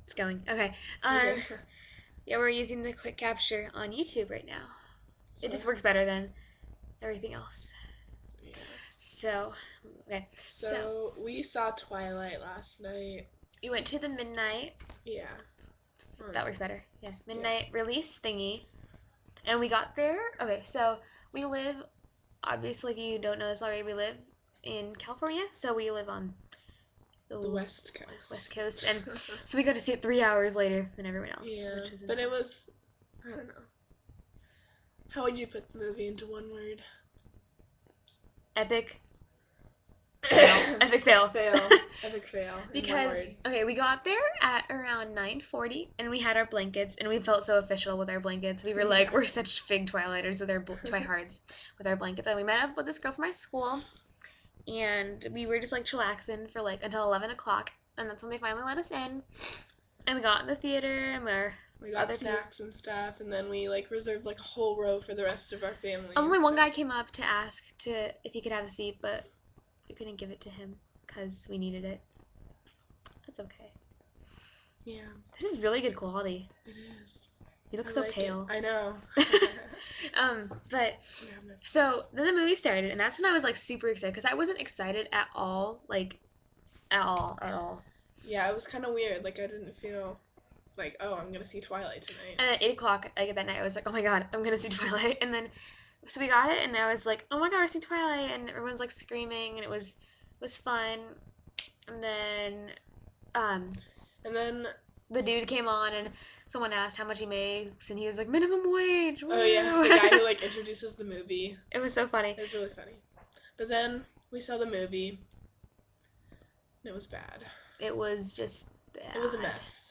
It's going. Okay. Okay. Yeah, we're using the quick capture on YouTube right now. So, It just works better than everything else. yeah. So, okay. So we saw Twilight last night. We went to the midnight. Yeah. That works better. Yeah, midnight release thingy. And we got there. Okay, so we live, obviously, if you don't know this already, we live in California. So we live on the West Coast. West Coast. And so we got to see it 3 hours later than everyone else. Yeah, which is but it was, I don't know. How would you put the movie into one word? Epic. Fail. Epic fail. Epic fail. Because, okay, we got there at around 9:40, and we had our blankets, and we felt so official with our blankets. We were like, we're such big Twilighters with our tryhards with our blankets. And we met up with this girl from my school, and we were just like chillaxing for like until 11 o'clock, and that's when they finally let us in. And we got in the theater, and we got snacks and stuff, and then we like reserved like a whole row for the rest of our family. Only one guy came up to ask if he could have a seat, but we couldn't give it to him because we needed it. That's okay. Yeah. This is really good quality. It is. You look so pale. I know. But so then the movie started, and that's when I was like super excited because I wasn't excited at all, like at all. Yeah, it was kind of weird. Like I didn't feel like, oh, I'm gonna see Twilight tonight. And at 8 o'clock that night, I was like, oh my god, I'm gonna see Twilight. And then so we got it, and I was like, oh my god, we're seeing Twilight, and everyone's like screaming, and it was fun. And then the dude came on, and someone asked how much he makes, and he was like, minimum wage. Woo! Oh yeah, the guy who like introduces the movie. It was so funny. It was really funny. But then we saw the movie, and it was bad. It was just bad. It was a mess.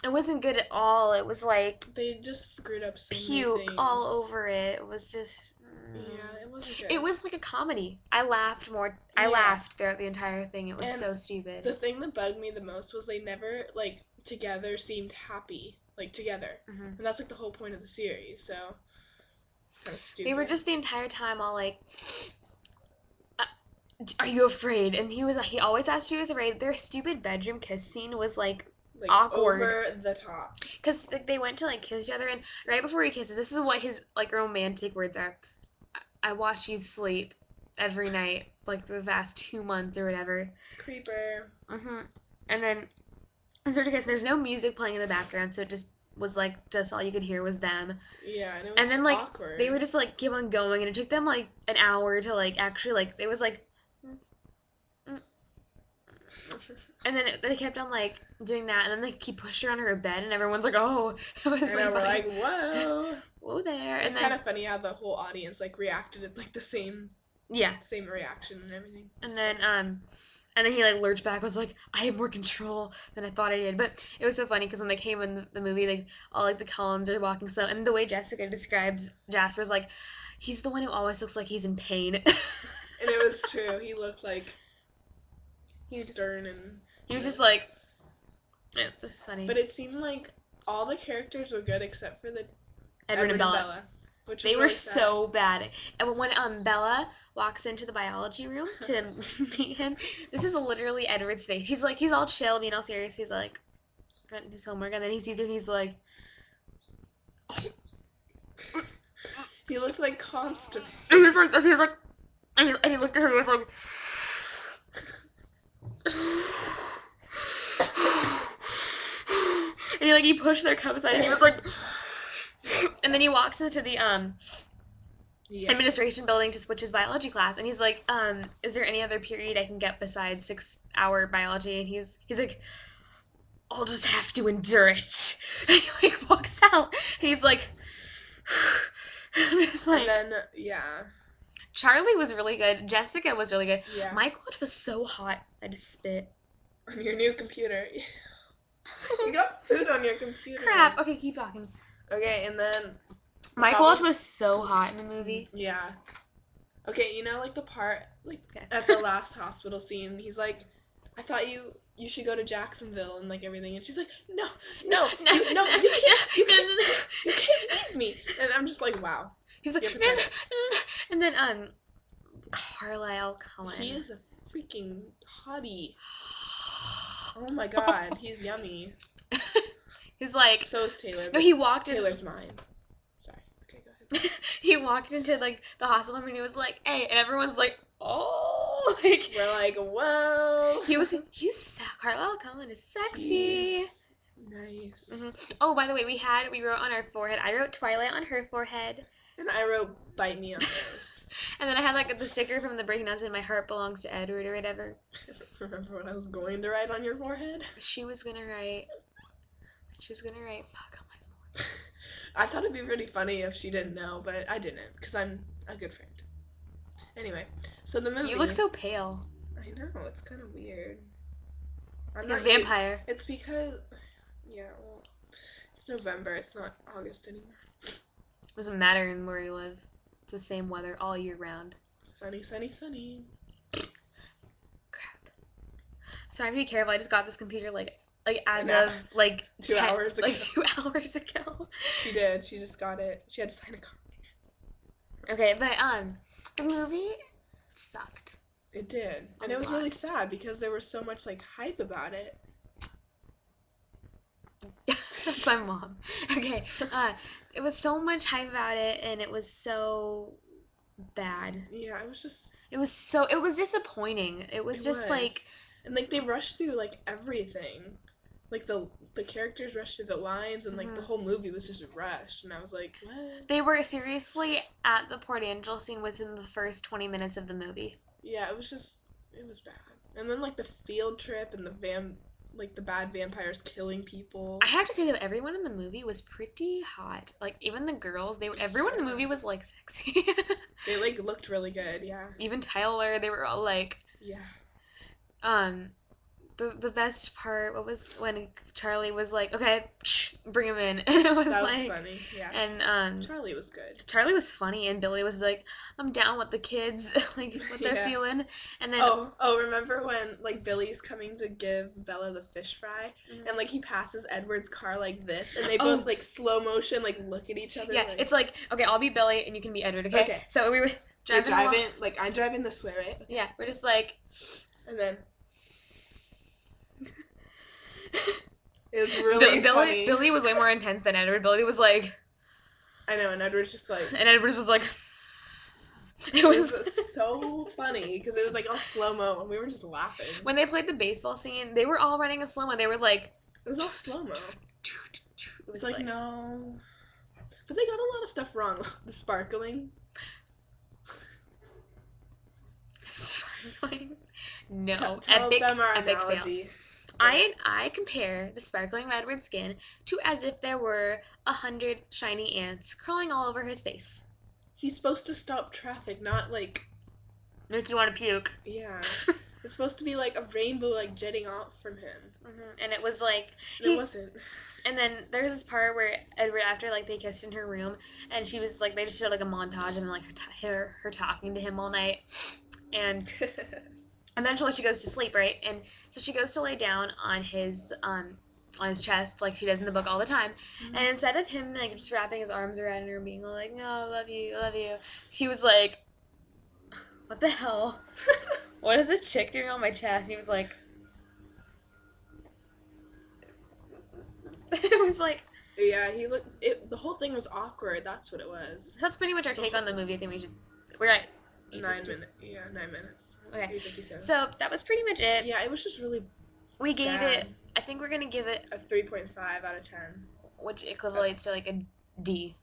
It wasn't good at all. It was like they just screwed up so many puke things. all over it. It was just yeah, it wasn't good. It was like a comedy. I laughed more. I laughed throughout the entire thing. It was so stupid. The thing that bugged me the most was they never like together seemed happy, like together, and that's like the whole point of the series. So it's kind of stupid. They were just the entire time all like, "Are you afraid?" And he always asked if he was afraid. Their stupid bedroom kiss scene was like awkward, over the top. Because like, they went to like kiss each other, and right before he kisses, this is what his like romantic words are: "I watch you sleep every night, like the past 2 months or whatever." Creeper. And then sort of kiss. There's no music playing in the background, so it just was like just all you could hear was them. Yeah, and it was and then like awkward. they were just like keep on going, and it took them like an hour to like actually like it was like. And then they kept on, like, doing that, and then he pushed her on her bed, and everyone's like, oh, it was funny. We're like, whoa. Whoa there. It's kind of funny how the whole audience, like, reacted at, like, the same reaction and everything. And then he, like, lurched back, was like, I have more control than I thought I did. But it was so funny, because when they came in the movie, like, all, like, the columns are walking slow, and the way Jessica describes Jasper's like, he's the one who always looks like he's in pain. And it was true. He looked like stern and... He was just like... It was funny. But it seemed like all the characters were good except for the Edward and Bella. Which they were so bad. And when Bella walks into the biology room to meet him, this is literally Edward's face. He's like, he's all chill, being all serious. He's like, got his homework, and then he sees her, and he's like... He looked like constipated. And he was like, and he looked at her, and he was like... And he pushed their cup aside, and he was like... And then he walks into the administration building to switch his biology class, and he's like, is there any other period I can get besides 6-hour biology? And he's like, I'll just have to endure it. And he like walks out, and he's like... And then, Charlie was really good. Jessica was really good. Yeah. My clutch was so hot, I just spit. On your new computer. You got food on your computer. Crap. Okay, keep talking. Okay, and then... My clutch was so hot in the movie. Yeah. Okay, you know, like, the part, like, at the last hospital scene, he's like, I thought you should go to Jacksonville and, like, everything. And she's like, no, you can't leave me. And I'm just like, wow. He's like, no. And then, Carlisle Cullen. He is a freaking hottie. Oh my god, he's yummy. He's like. So is Taylor. No, he walked. Taylor's mine. Sorry. Okay, go ahead. He walked into like the hospital room and he was like, "Hey," and everyone's like, "Oh!" Like we're like, "Whoa!" He's Carlisle Cullen is sexy. Nice. Mm-hmm. Oh, by the way, we wrote on our forehead. I wrote Twilight on her forehead. And I wrote "Bite Me" on hers. And then I had like the sticker from the Breaking Dance and "My heart belongs to Edward" or whatever. Remember what I was going to write on your forehead? She's gonna write "fuck" on my forehead. I thought it'd be really funny if she didn't know, but I didn't, because I'm a good friend. Anyway, so the movie. You look so pale. I know, it's kind of weird. I'm like a vampire. It's because, yeah, well, it's November. It's not August anymore. Doesn't matter in where you live. It's the same weather all year round. Sunny, sunny, sunny. Crap. So I have to be careful. I just got this computer as of like 2 hours ago. Like 2 hours ago. She did. She just got it. She had to sign a copy. Okay, but the movie sucked. It did, and it was really sad because there was so much like hype about it. That's my mom. Okay, it was so much hype about it, and it was so bad. Yeah, it was just. It was disappointing. It was like. And like they rushed through like everything, like the characters rushed through the lines, and like the whole movie was just rushed, and I was like, what? They were seriously at the Port Angel scene within the first 20 minutes of the movie. Yeah, it was bad. And then like the field trip and the bad vampires killing people. I have to say that everyone in the movie was pretty hot. Like even the girls, everyone in the movie was like sexy. They like looked really good, yeah. Even Tyler, they were all like. Yeah. The best part was when Charlie was like, "Okay, bring him in." And it was that was funny, yeah. And Charlie was good. Charlie was funny, and Billy was like, "I'm down with the kids, like what they're feeling." And then remember when like Billy's coming to give Bella the fish fry, and like he passes Edward's car like this, and they both like slow motion like look at each other. Yeah, it's like, okay, I'll be Billy and you can be Edward. Okay. So we were driving. Like I'm driving this way, right? Okay. Yeah, we're just like, and then. It was really funny. Billy was way more intense than Edward. Billy was like... I know, and Edward's just like... And Edward was like... It was so funny, because it was like all slow-mo, and we were just laughing. When they played the baseball scene, they were all running in slow-mo. They were like... It was all slow-mo. It was like, no... But they got a lot of stuff wrong. The sparkling. Sparkling? No. Tell epic them our epic analogy. Fail. I compare the sparkling redwood skin to as if there were 100 shiny ants crawling all over his face. He's supposed to stop traffic, not like... Make you want to puke. Yeah. It's supposed to be like a rainbow like jetting off from him. Mm-hmm. And it was like... It wasn't. And then there's this part where Edward, after like they kissed in her room, and she was like, they just showed like a montage and like her talking to him all night. And... Eventually she goes to sleep, right? And so she goes to lay down on his chest like she does in the book all the time. Mm-hmm. And instead of him like just wrapping his arms around her and being all like, "No, I love you," he was like, "What the hell? What is this chick doing on my chest?" He was like, it was like. Yeah, the whole thing was awkward. That's what it was. That's pretty much our take on the movie. I think we're at 9 minutes. Yeah, 9 minutes. Okay. 8:57. So that was pretty much it. Yeah, it was just really. We gave it. I think we're gonna give it a 3.5 out of 10. Which equates to like a D.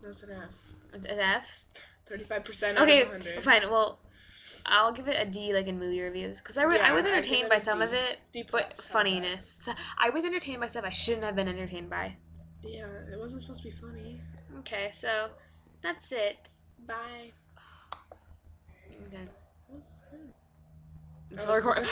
That's an F. An F. 35% out of 100. Okay, fine. Well, I'll give it a D, like in movie reviews, because I was entertained by some of it, but funniness. So I was entertained by stuff I shouldn't have been entertained by. Yeah, it wasn't supposed to be funny. Okay, so that's it. Bye. Okay. That was good. It's still recording.